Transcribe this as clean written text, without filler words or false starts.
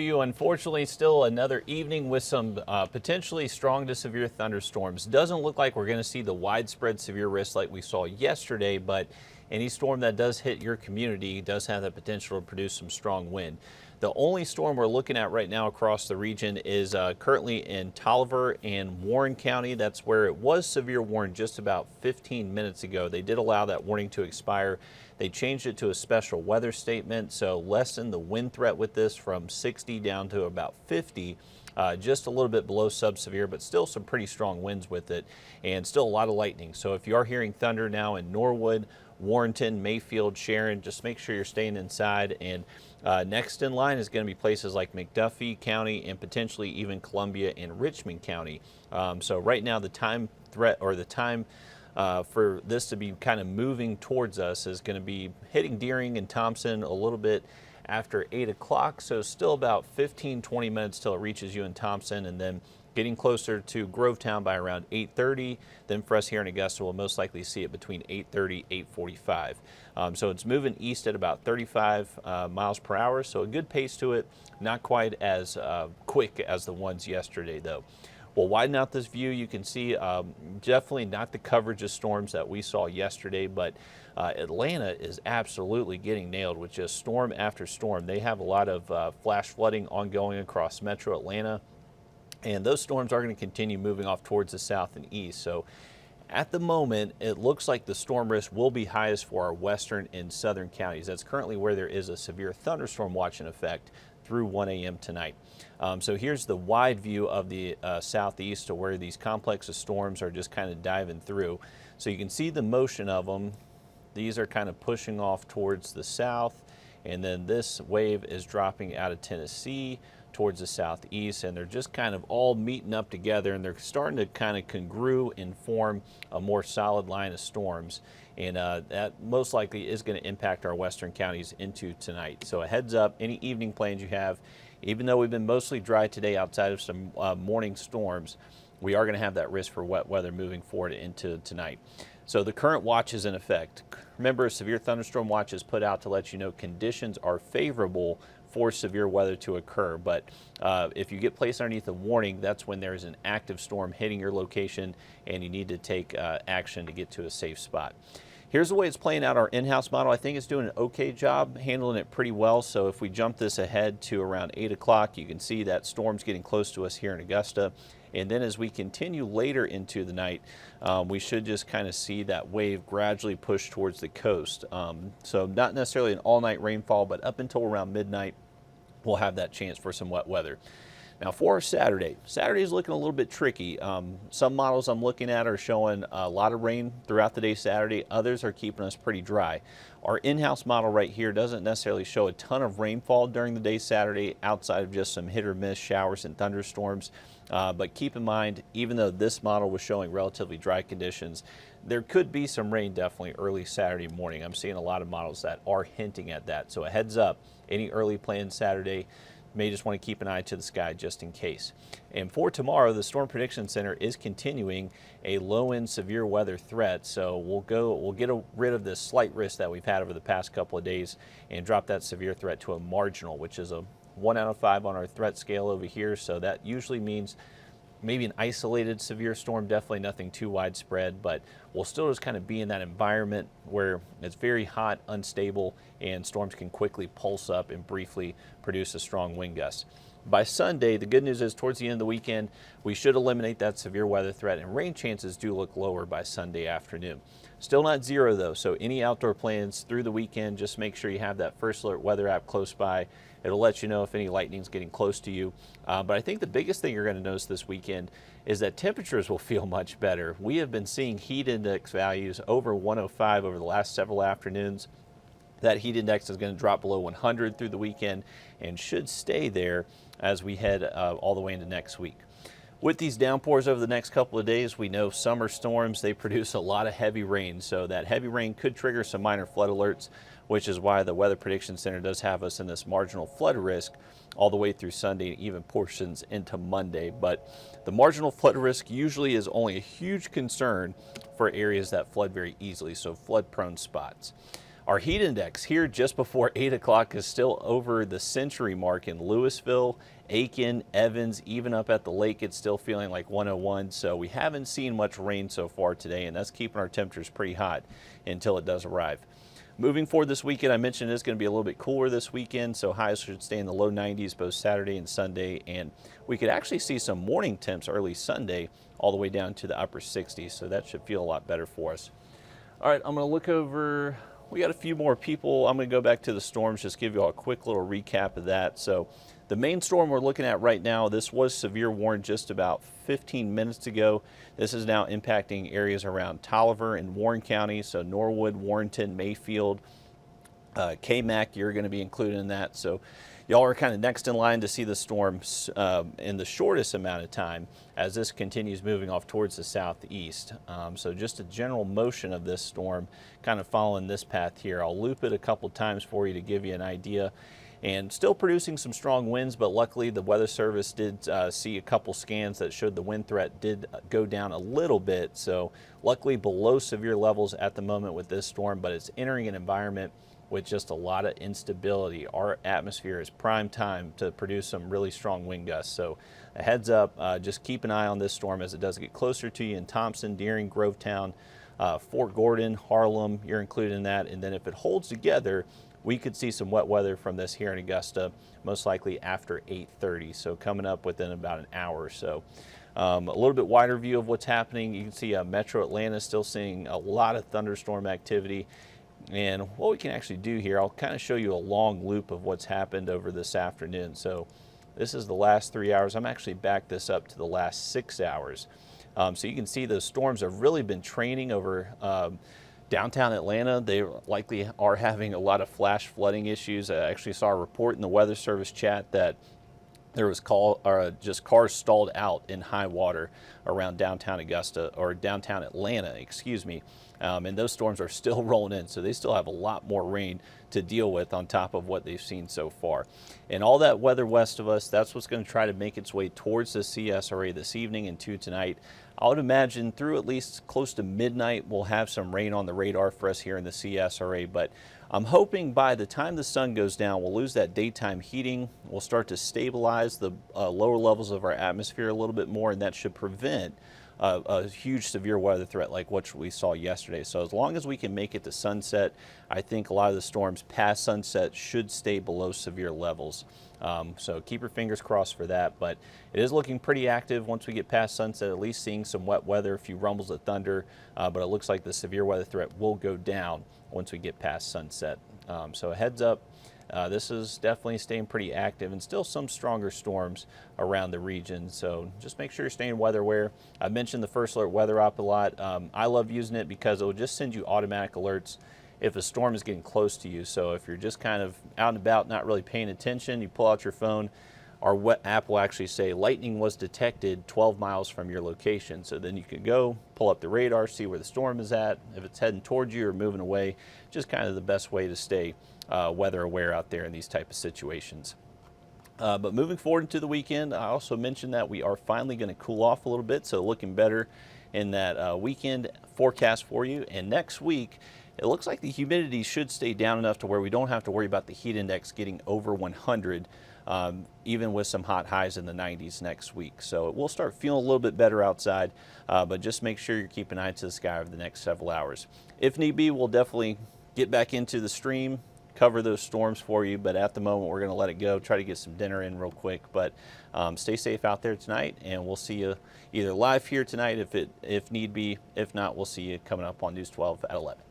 You unfortunately still another evening with some potentially strong to severe thunderstorms. Doesn't look like we're going to see the widespread severe risk like we saw yesterday, but any storm that does hit your community does have the potential to produce some strong wind. The only storm we're looking at right now across the region is currently in Tolliver and Warren County. That's where it was severe warned just about 15 minutes ago. They did allow that warning to expire. They changed it to a special weather statement, so lessen the wind threat with this from 60 down to about 50. Just a little bit below sub-severe, but still some pretty strong winds with it, and still a lot of lightning. So if you are hearing thunder now in Norwood, Warrenton, Mayfield, Sharon, just make sure you're staying inside. And next in line is going to be places like McDuffie County and potentially even Columbia and Richmond County. So right now the time threat, or the time for this to be kind of moving towards us, is going to be hitting Deering and Thompson a little bit after 8 o'clock. So still about 15-20 minutes till it reaches you in Thompson, and then getting closer to Grovetown by around 8:30. Then for us here in Augusta, we'll most likely see it between 8:30, 8:45. So it's moving east at about 35 miles per hour. So a good pace to it, not quite as quick as the ones yesterday though. We'll widen out this view. You can see definitely not the coverage of storms that we saw yesterday, but Atlanta is absolutely getting nailed with just storm after storm. They have a lot of flash flooding ongoing across metro Atlanta, and those storms are going to continue moving off towards the south and east. So at the moment, it looks like the storm risk will be highest for our western and southern counties. That's currently where there is a severe thunderstorm watch in effect through 1 a.m. tonight. So here's the wide view of the southeast, to where these complex of storms are just kind of diving through. So you can see the motion of them. These are kind of pushing off towards the south, and then this wave is dropping out of Tennessee towards the southeast, and they're just kind of all meeting up together, and they're starting to kind of congrue and form a more solid line of storms. And that most likely is going to impact our western counties into tonight. So a heads up, any evening plans you have, even though we've been mostly dry today outside of some morning storms, we are going to have that risk for wet weather moving forward into tonight. So the current watch is in effect. Remember, a severe thunderstorm watch is put out to let you know conditions are favorable for severe weather to occur. But if you get placed underneath a warning, that's when there's an active storm hitting your location and you need to take action to get to a safe spot. Here's the way it's playing out. Our in-house model, I think, is doing an okay job handling it pretty well. So if we jump this ahead to around 8 o'clock, you can see that storm's getting close to us here in Augusta. And then as we continue later into the night, we should just kind of see that wave gradually push towards the coast. So not necessarily an all-night rainfall, but up until around midnight, we'll have that chance for some wet weather. Now for Saturday is looking a little bit tricky. Some models I'm looking at are showing a lot of rain throughout the day Saturday. Others are keeping us pretty dry. Our in-house model right here doesn't necessarily show a ton of rainfall during the day Saturday, outside of just some hit or miss showers and thunderstorms. But keep in mind, even though this model was showing relatively dry conditions, there could be some rain definitely early Saturday morning. I'm seeing a lot of models that are hinting at that. So a heads up, any early plans Saturday, may just want to keep an eye to the sky just in case. And for tomorrow, the Storm Prediction Center is continuing a low-end severe weather threat. So we'll get rid of this slight risk that we've had over the past couple of days and drop that severe threat to a marginal, which is a 1 out of 5 on our threat scale over here. So that usually means maybe an isolated severe storm, definitely nothing too widespread, but we'll still just kind of be in that environment where it's very hot, unstable, and storms can quickly pulse up and briefly produce a strong wind gust. By Sunday, the good news is towards the end of the weekend, we should eliminate that severe weather threat, and rain chances do look lower by Sunday afternoon. Still not zero though, so any outdoor plans through the weekend, just make sure you have that First Alert weather app close by. It'll let you know if any lightning's getting close to you. But I think the biggest thing you're going to notice this weekend is that temperatures will feel much better. We have been seeing heat index values over 105 over the last several afternoons. That heat index is going to drop below 100 through the weekend and should stay there as we head all the way into next week. With these downpours over the next couple of days, we know summer storms, they produce a lot of heavy rain. So that heavy rain could trigger some minor flood alerts, which is why the Weather Prediction Center does have us in this marginal flood risk all the way through Sunday and even portions into Monday. But the marginal flood risk usually is only a huge concern for areas that flood very easily, so flood prone spots. Our heat index here just before 8 o'clock is still over the century mark in Louisville, Aiken, Evans, even up at the lake, it's still feeling like 101. So we haven't seen much rain so far today, and that's keeping our temperatures pretty hot until it does arrive. Moving forward this weekend, I mentioned it's going to be a little bit cooler this weekend, so highs should stay in the low 90s both Saturday and Sunday, and we could actually see some morning temps early Sunday all the way down to the upper 60s, so that should feel a lot better for us. All right, I'm going to look over. We got a few more people. I'm going to go back to the storms, just give you all a quick little recap of that. So the main storm we're looking at right now, this was severe warned just about 15 minutes ago. This is now impacting areas around Tolliver and Warren County, so Norwood, Warrenton, Mayfield, K-Mac, you're going to be included in that. So y'all are kind of next in line to see the storms in the shortest amount of time as this continues moving off towards the southeast. So just a general motion of this storm kind of following this path here. I'll loop it a couple times for you to give you an idea. And still producing some strong winds, but luckily the Weather Service did see a couple scans that showed the wind threat did go down a little bit. So luckily below severe levels at the moment with this storm, but it's entering an environment with just a lot of instability. Our atmosphere is prime time to produce some really strong wind gusts. So a heads up, just keep an eye on this storm as it does get closer to you in Thompson, Deering, Grovetown, Fort Gordon, Harlem, you're included in that. And then if it holds together, we could see some wet weather from this here in Augusta, most likely after 8:30. So coming up within about an hour or so. A little bit wider view of what's happening. You can see Metro Atlanta still seeing a lot of thunderstorm activity. And what we can actually do here, I'll kind of show you a long loop of what's happened over this afternoon. So this is the last 3 hours. I'm actually back this up to the last 6 hours. So you can see those storms have really been training over downtown Atlanta. They likely are having a lot of flash flooding issues. I actually saw a report in the Weather Service chat that there was just cars stalled out in high water around downtown Augusta, or downtown Atlanta, excuse me. And those storms are still rolling in, so they still have a lot more rain to deal with on top of what they've seen so far. And all that weather west of us, that's what's going to try to make its way towards the CSRA this evening and to tonight. I would imagine through at least close to midnight, we'll have some rain on the radar for us here in the CSRA, but I'm hoping by the time the sun goes down, we'll lose that daytime heating. We'll start to stabilize the lower levels of our atmosphere a little bit more, and that should prevent a huge severe weather threat like what we saw yesterday. So as long as we can make it to sunset, I think a lot of the storms past sunset should stay below severe levels. So keep your fingers crossed for that, but it is looking pretty active once we get past sunset, at least seeing some wet weather, a few rumbles of thunder, but it looks like the severe weather threat will go down once we get past sunset. So a heads up, this is definitely staying pretty active and still some stronger storms around the region. So just make sure you're staying weather aware. I mentioned the First Alert Weather App a lot. I love using it because it will just send you automatic alerts if a storm is getting close to you. So if you're just kind of out and about, not really paying attention, you pull out your phone, our app will actually say lightning was detected 12 miles from your location. So then you can go pull up the radar, see where the storm is at, if it's heading towards you or moving away. Just kind of the best way to stay weather aware out there in these type of situations. But moving forward into the weekend, I also mentioned that we are finally going to cool off a little bit, so looking better in that weekend forecast for you. And next week, it looks like the humidity should stay down enough to where we don't have to worry about the heat index getting over 100, even with some hot highs in the 90s next week. So we'll start feeling a little bit better outside, but just make sure you're keeping an eye to the sky over the next several hours. If need be, we'll definitely get back into the stream, cover those storms for you, but at the moment we're going to let it go, try to get some dinner in real quick. But stay safe out there tonight, and we'll see you either live here tonight if need be. If not, we'll see you coming up on News 12 at 11.